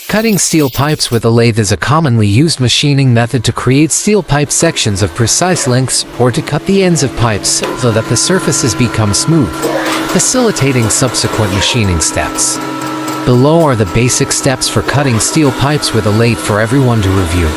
Cutting steel pipes with a lathe is a commonly used machining method to create steel pipe sections of precise lengths or to cut the ends of pipes so that the surfaces become smooth, facilitating subsequent machining steps. Below are the basic steps for cutting steel pipes with a lathe for everyone to review.